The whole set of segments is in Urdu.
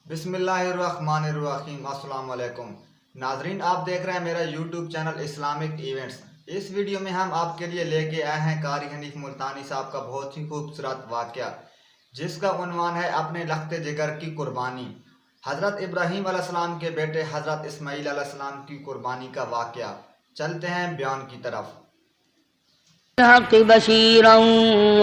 بسم اللہ الرحمن الرحیم۔ السلام علیکم ناظرین، آپ دیکھ رہے ہیں میرا یوٹیوب چینل اسلامک ایونٹس۔ اس ویڈیو میں ہم آپ کے لیے لے کے آئے ہیں قاری حنیف ملتانی صاحب کا بہت ہی خوبصورت واقعہ، جس کا عنوان ہے اپنے لخت جگر کی قربانی۔ حضرت ابراہیم علیہ السلام کے بیٹے حضرت اسماعیل علیہ السلام کی قربانی کا واقعہ۔ چلتے ہیں بیان کی طرف۔ الحق بشیرا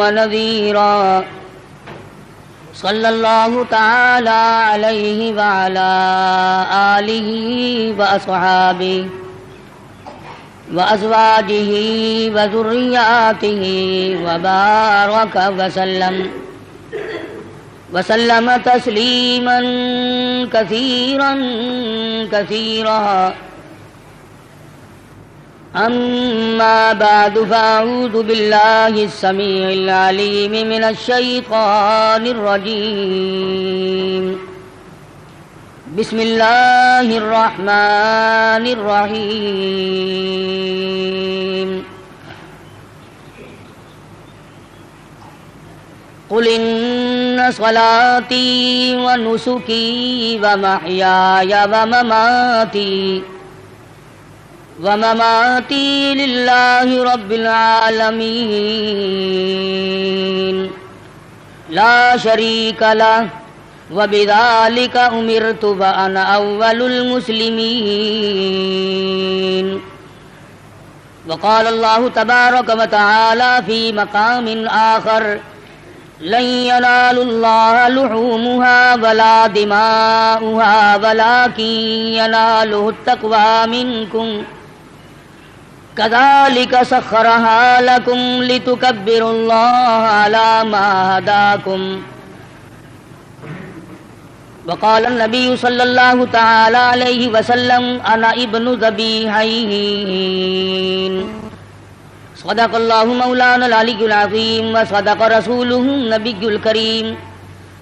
ونذیرا صلی اللہ تعالی علیہ وعلا آلہ واصحابہ وازواجہ وذریاتہ وبارک وسلم تسلیما کثیرا کثیرا۔ أما بعد فأعوذ بالله السميع العليم من الشيطان الرجيم. بسم الله الرحمن الرحيم. قل إن صلاتي ونسكي ومحياي ومماتي لله رب العالمين لا شريك له وبذلك أمرت وأنا أول المسلمين. وقال الله تبارك وتعالى في مقام آخر: لن ينال الله لحومها ولا دماؤها ولكن يناله التقوى منكم كذلك سخرها لكم لتكبروا الله على ما هداكم. وقال النبي صلى الله تعالى عليه وسلم: أنا ابن ذبيحين. صدق الله مولانا العلي العظيم وصدق رسوله النبي الكريم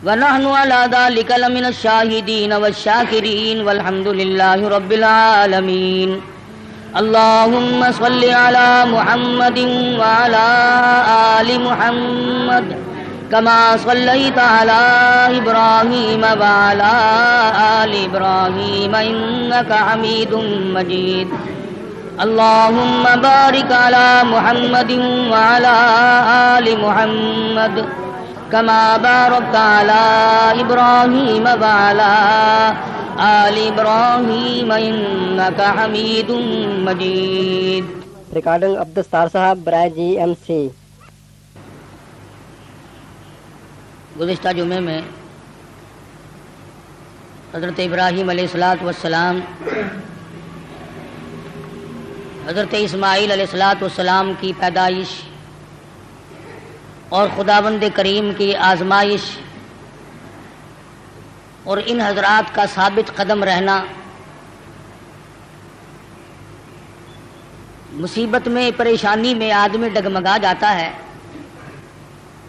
ونحن على ذلك لمن الشاهدين والشاكرين والحمد لله رب العالمين. اللهم صل على محمد وعلى آل محمد كما صليت على إبراهيم وعلى آل إبراهيم إنك حميد مجيد. اللهم بارك على محمد وعلى آل محمد كما باركت على إبراهيم وعلى آل إبراهيم إنك حميد مجيد. ریکارڈنگ عبدالستار صاحب برائے GMC. گزشتہ جمعے میں حضرت ابراہیم علیہ السلام حضرت اسماعیل علیہ السلام کی پیدائش اور خداوند کریم کی آزمائش اور ان حضرات کا ثابت قدم رہنا، مصیبت میں پریشانی میں آدمی ڈگمگا جاتا ہے،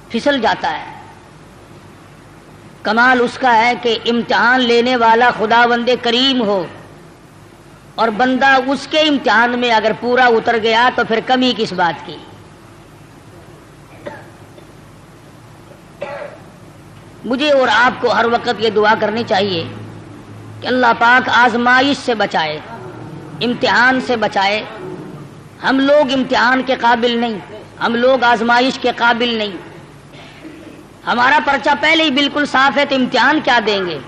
پھسل جاتا ہے۔ کمال اس کا ہے کہ امتحان لینے والا خداوند کریم ہو اور بندہ اس کے امتحان میں اگر پورا اتر گیا تو پھر کمی کس بات کی۔ مجھے اور آپ کو ہر وقت یہ دعا کرنی چاہیے کہ اللہ پاک آزمائش سے بچائے، امتحان سے بچائے۔ ہم لوگ امتحان کے قابل نہیں، ہم لوگ آزمائش کے قابل نہیں۔ ہمارا پرچہ پہلے ہی بالکل صاف ہے تو امتحان کیا دیں گے؟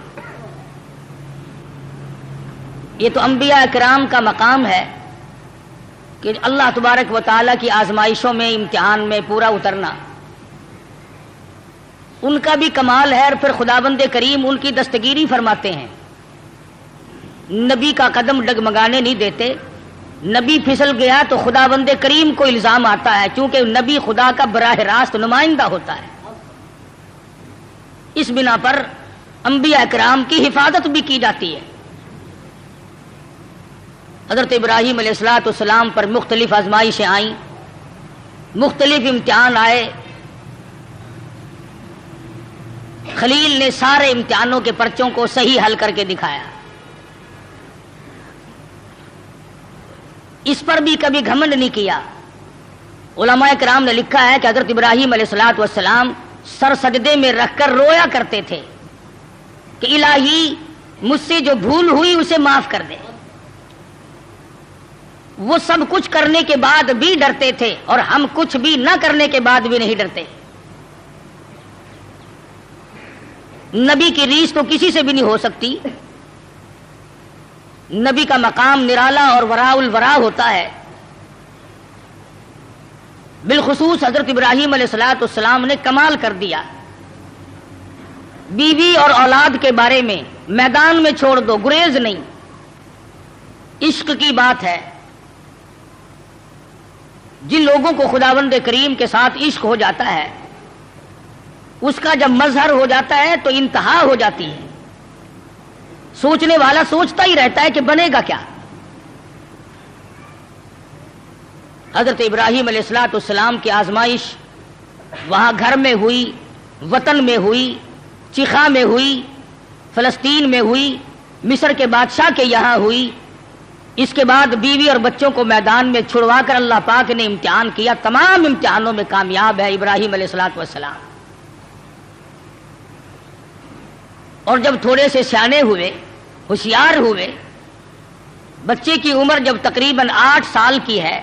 یہ تو انبیاء کرام کا مقام ہے کہ اللہ تبارک و تعالیٰ کی آزمائشوں میں، امتحان میں پورا اترنا ان کا بھی کمال ہے، اور پھر خداوند کریم ان کی دستگیری فرماتے ہیں، نبی کا قدم ڈگمگانے نہیں دیتے۔ نبی پھسل گیا تو خداوند کریم کو الزام آتا ہے، چونکہ نبی خدا کا براہ راست نمائندہ ہوتا ہے۔ اس بنا پر انبیاء کرام کی حفاظت بھی کی جاتی ہے۔ حضرت ابراہیم علیہ السلام پر مختلف آزمائشیں آئیں، مختلف امتحان آئے۔ خلیل نے سارے امتحانوں کے پرچوں کو صحیح حل کر کے دکھایا۔ اس پر بھی کبھی گھمنڈ نہیں کیا۔ علماء کرام نے لکھا ہے کہ حضرت ابراہیم علیہ السلام سر سجدے میں رکھ کر رویا کرتے تھے، کہ الہی مجھ سے جو بھول ہوئی اسے معاف کر دے. وہ سب کچھ کرنے کے بعد بھی ڈرتے تھے اور ہم کچھ بھی نہ کرنے کے بعد بھی نہیں ڈرتے. نبی کی ریس تو کسی سے بھی نہیں ہو سکتی. نبی کا مقام نرالا اور وراء الورا ہوتا ہے. بالخصوص حضرت ابراہیم علیہ السلام نے کمال کر دیا. بیوی اور اولاد کے بارے میں میدان میں چھوڑ دو، گریز نہیں. عشق کی بات ہے. جن لوگوں کو خداوند کریم کے ساتھ عشق ہو جاتا ہے اس کا جب مظہر ہو جاتا ہے تو انتہا ہو جاتی ہے. سوچنے والا سوچتا ہی رہتا ہے کہ بنے گا کیا. حضرت ابراہیم علیہ السلام کی آزمائش وہاں گھر میں ہوئی، وطن میں ہوئی، چیخا میں ہوئی، فلسطین میں ہوئی، مصر کے بادشاہ کے یہاں ہوئی. اس کے بعد بیوی اور بچوں کو میدان میں چھڑوا کر اللہ پاک نے امتحان کیا. تمام امتحانوں میں کامیاب ہے ابراہیم علیہ السلام. اور جب تھوڑے سے سیانے ہوئے، ہوشیار ہوئے، بچے کی عمر جب تقریباً 8 سال کی ہے،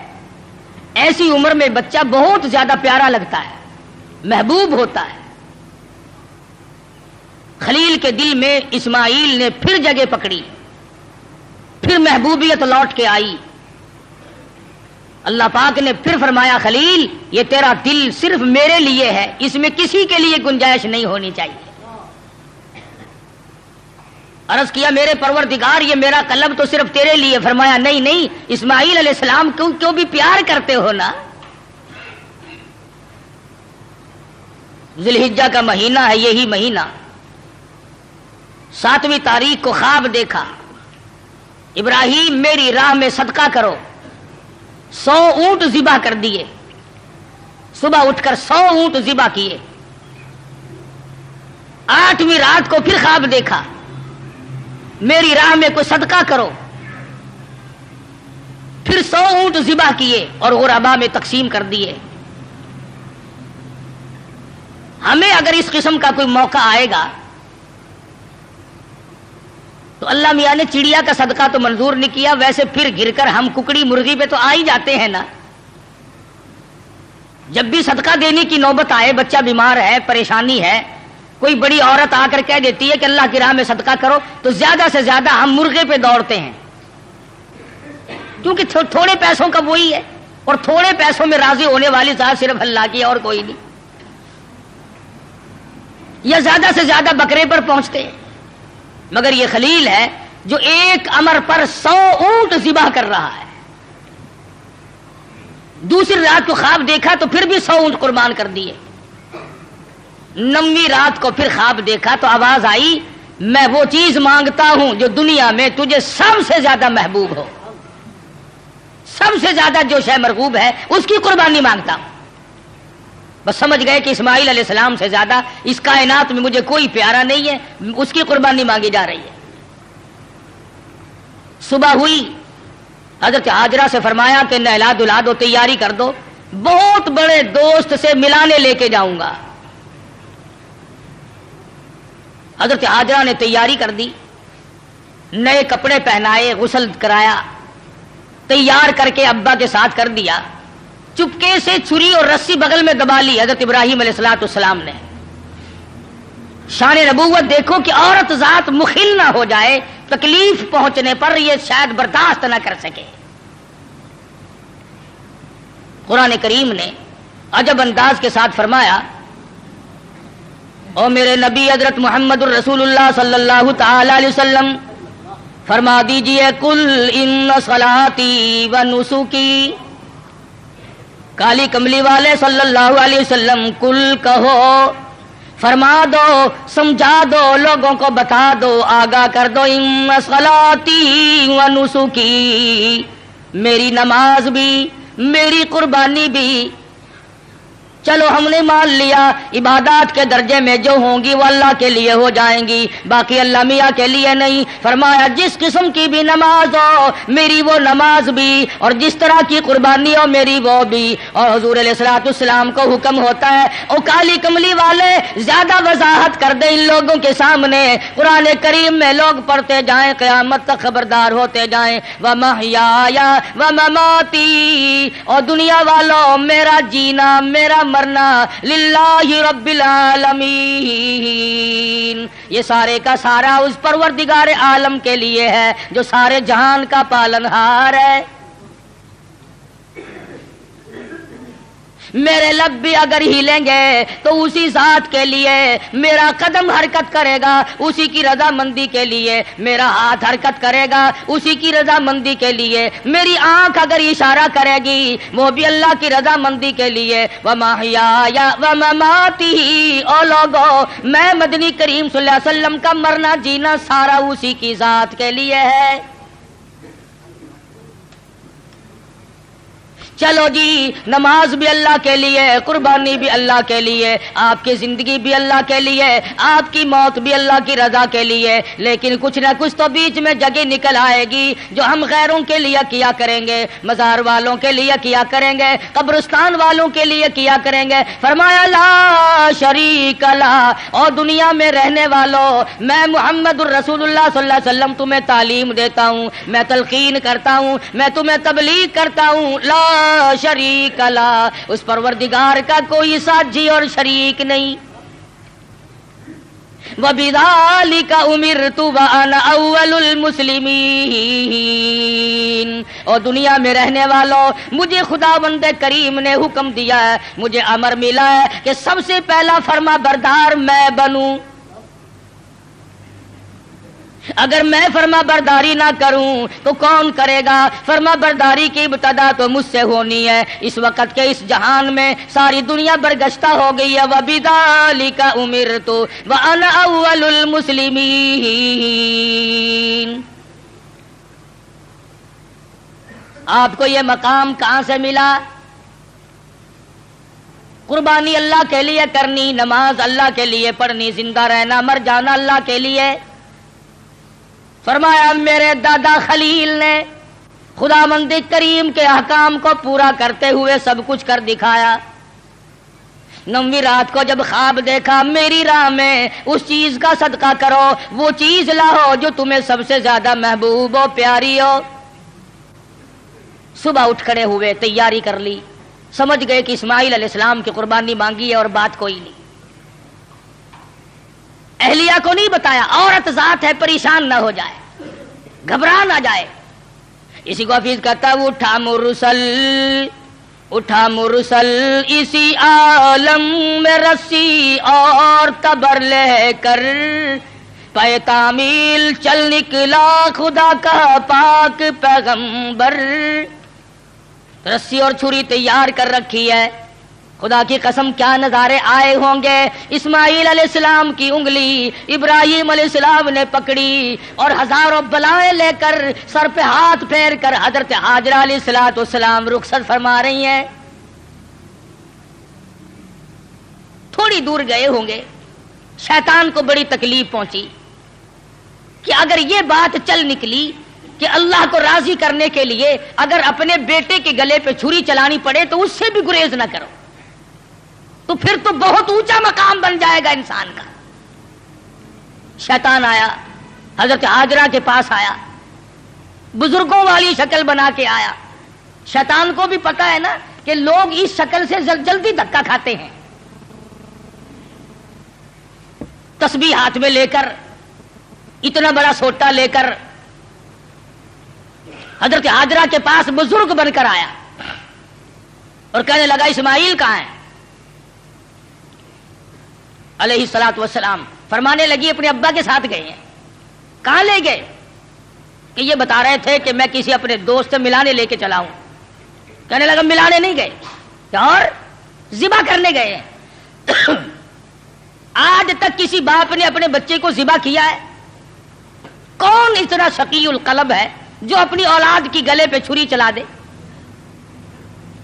ایسی عمر میں بچہ بہت زیادہ پیارا لگتا ہے، محبوب ہوتا ہے. خلیل کے دل میں اسماعیل نے پھر جگہ پکڑی، پھر محبوبیت لوٹ کے آئی. اللہ پاک نے پھر فرمایا خلیل یہ تیرا دل صرف میرے لیے ہے، اس میں کسی کے لیے گنجائش نہیں ہونی چاہیے. عرض کیا میرے پروردگار یہ میرا قلب تو صرف تیرے لیے. فرمایا نہیں نہیں، اسماعیل علیہ السلام کیوں بھی پیار کرتے ہو نا. ذی الحجہ کا مہینہ ہے، یہی مہینہ 7ویں تاریخ کو خواب دیکھا، ابراہیم میری راہ میں صدقہ کرو. 100 اونٹ ذبح کر دیے. صبح اٹھ کر 100 اونٹ ذبح کیے. 8ویں رات کو پھر خواب دیکھا، میری راہ میں کوئی صدقہ کرو. پھر 100 اونٹ ذبح کیے اور غربا میں تقسیم کر دیے. ہمیں اگر اس قسم کا کوئی موقع آئے گا تو اللہ میاں نے چڑیا کا صدقہ تو منظور نہیں کیا، ویسے پھر گر کر ہم ککڑی مرغی پہ تو آ ہی جاتے ہیں نا. جب بھی صدقہ دینے کی نوبت آئے، بچہ بیمار ہے، پریشانی ہے، کوئی بڑی عورت آ کر کہہ دیتی ہے کہ اللہ کی راہ میں صدقہ کرو، تو زیادہ سے زیادہ ہم مرغے پہ دوڑتے ہیں، کیونکہ تھوڑے پیسوں کا وہی ہے، اور تھوڑے پیسوں میں راضی ہونے والی ذات صرف اللہ کی اور کوئی نہیں. یا زیادہ سے زیادہ بکرے پر پہنچتے ہیں. مگر یہ خلیل ہے جو ایک امر پر 100 اونٹ ذبح کر رہا ہے. دوسری رات کو خواب دیکھا تو پھر بھی 100 اونٹ قربان کر دیے. 9ویں رات کو پھر خواب دیکھا تو آواز آئی میں وہ چیز مانگتا ہوں جو دنیا میں تجھے سب سے زیادہ محبوب ہو، سب سے زیادہ جو شے مرغوب ہے اس کی قربانی مانگتا ہوں. بس سمجھ گئے کہ اسماعیل علیہ السلام سے زیادہ اس کائنات میں مجھے کوئی پیارا نہیں ہے، اس کی قربانی مانگی جا رہی ہے. صبح ہوئی، حضرت حاجرہ سے فرمایا کہ نہلا دھلا دو، تیاری کر دو، بہت بڑے دوست سے ملانے لے کے جاؤں گا. حضرت حاجرہ نے تیاری کر دی، نئے کپڑے پہنائے، غسل کرایا، تیار کر کے ابا کے ساتھ کر دیا. چپکے سے چھری اور رسی بغل میں دبا لی حضرت ابراہیم علیہ السلام نے. شان نبوت دیکھو کہ عورت ذات مخل نہ ہو جائے، تکلیف پہنچنے پر یہ شاید برداشت نہ کر سکے. قرآن کریم نے عجب انداز کے ساتھ فرمایا او میرے نبی حضرت محمد الرسول اللہ صلی اللہ تعالی علیہ وسلم فرما دیجئے کل ان صلاتی و نسکی. کالی کملی والے صلی اللہ علیہ وسلم کل کہو، فرما دو، سمجھا دو، لوگوں کو بتا دو، آگاہ کر دو. ان صلاتی و نسکی، میری نماز بھی، میری قربانی بھی، چلو ہم نے مان لیا عبادات کے درجے میں جو ہوں گی وہ اللہ کے لیے ہو جائیں گی، باقی اللہ میاں کے لیے نہیں۔ فرمایا جس قسم کی بھی نماز ہو میری وہ نماز بھی، اور جس طرح کی قربانی ہو میری وہ بھی۔ اور حضور علیہ الصلوۃ والسلام کو حکم ہوتا ہے او کالی کملی والے زیادہ وضاحت کر دے ان لوگوں کے سامنے، قرآن کریم میں لوگ پڑھتے جائیں قیامت تک خبردار ہوتے جائیں، وَمَحْيَايَ وَمَمَاتِي، اور دنیا والوں میرا جینا میرا مرنا للہ رب العالمین، یہ سارے کا سارا اس پروردگار عالم کے لیے ہے جو سارے جہان کا پالنہار ہے۔ میرے لب بھی اگر ہلیں گے تو اسی ذات کے لیے، میرا قدم حرکت کرے گا اسی کی رضا مندی کے لیے، میرا ہاتھ حرکت کرے گا اسی کی رضا مندی کے لیے، میری آنکھ اگر اشارہ کرے گی وہ بھی اللہ کی رضا مندی کے لیے۔ وَمَحْيَايَ وَمَمَاتِهِ، او لوگو میں مدنی کریم صلی اللہ علیہ وسلم کا مرنا جینا سارا اسی کی ذات کے لیے ہے۔ چلو جی نماز بھی اللہ کے لیے، قربانی بھی اللہ کے لیے، آپ کی زندگی بھی اللہ کے لیے، آپ کی موت بھی اللہ کی رضا کے لیے، لیکن کچھ نہ کچھ تو بیچ میں جگہ نکل آئے گی جو ہم غیروں کے لیے کیا کریں گے، مزار والوں کے لیے کیا کریں گے، قبرستان والوں کے لیے کیا کریں گے۔ فرمایا لا شریک لا، اور دنیا میں رہنے والوں میں محمد الرسول اللہ صلی اللہ علیہ وسلم تمہیں تعلیم دیتا ہوں، میں تلقین کرتا ہوں، میں تمہیں تبلیغ کرتا ہوں، لا شریک لا، اس پروردگار کا کوئی ساجی اور شریک نہیں۔ وَبِذَلِكَ أُمِرْتُ وَأَنَا أَوَّلُ الْمُسْلِمِينَ، اور دنیا میں رہنے والوں مجھے خداوند کریم نے حکم دیا ہے، مجھے امر ملا ہے کہ سب سے پہلا فرما بردار میں بنوں۔ اگر میں فرما برداری نہ کروں تو کون کرے گا؟ فرما برداری کی ابتدا تو مجھ سے ہونی ہے۔ اس وقت کے اس جہان میں ساری دنیا برگشتہ ہو گئی ہے۔ وَبِذَلِكَ أُمِرْتُ وَأَنَا أَوَّلُ الْمُسْلِمِينَ۔ آپ کو یہ مقام کہاں سے ملا؟ قربانی اللہ کے لیے کرنی، نماز اللہ کے لیے پڑھنی، زندہ رہنا مر جانا اللہ کے لیے۔ فرمایا میرے دادا خلیل نے خداوند کریم کے احکام کو پورا کرتے ہوئے سب کچھ کر دکھایا۔ 9ویں رات کو جب خواب دیکھا میری راہ میں اس چیز کا صدقہ کرو، وہ چیز لاؤ جو تمہیں سب سے زیادہ محبوب ہو پیاری ہو۔ صبح اٹھ کھڑے ہوئے، تیاری کر لی، سمجھ گئے کہ اسماعیل علیہ السلام کی قربانی مانگی ہے اور بات کوئی نہیں۔ اہلیہ کو نہیں بتایا، عورت ذات ہے پریشان نہ ہو جائے، گھبرا نہ جائے۔ اسی کو حفیظ کہتا ہے اٹھا مرسل اسی عالم میں رسی اور تبر لے کر، پے تعمیل چل نکلا خدا کا پاک پیغمبر۔ رسی اور چھری تیار کر رکھی ہے، خدا کی قسم کیا نظارے آئے ہوں گے۔ اسماعیل علیہ السلام کی انگلی ابراہیم علیہ السلام نے پکڑی اور ہزاروں بلائیں لے کر سر پہ ہاتھ پھیر کر حضرت ہاجرہ علیہ السلام رخصت فرما رہی ہیں۔ تھوڑی دور گئے ہوں گے، شیطان کو بڑی تکلیف پہنچی کہ اگر یہ بات چل نکلی کہ اللہ کو راضی کرنے کے لیے اگر اپنے بیٹے کے گلے پہ چھری چلانی پڑے تو اس سے بھی گریز نہ کرو، تو پھر تو بہت اونچا مقام بن جائے گا انسان کا۔ شیطان آیا، حضرت ہاجرہ کے پاس آیا، بزرگوں والی شکل بنا کے آیا۔ شیطان کو بھی پتا ہے نا کہ لوگ اس شکل سے جلدی دھکا کھاتے ہیں۔ تسبیح ہاتھ میں لے کر، اتنا بڑا سوٹا لے کر حضرت ہاجرہ کے پاس بزرگ بن کر آیا اور کہنے لگا اسماعیل کہاں ہے؟ علیہ الصلوۃ والسلام فرمانے لگی اپنے ابا کے ساتھ گئے ہیں۔ کہاں لے گئے؟ کہ یہ بتا رہے تھے کہ میں کسی اپنے دوست سے ملانے لے کے چلا ہوں۔ کہنے لگا ملانے نہیں گئے اور ذبح کرنے گئے ہیں۔ آج تک کسی باپ نے اپنے بچے کو ذبح کیا ہے؟ کون اتنا شقی القلب ہے جو اپنی اولاد کی گلے پہ چھری چلا دے؟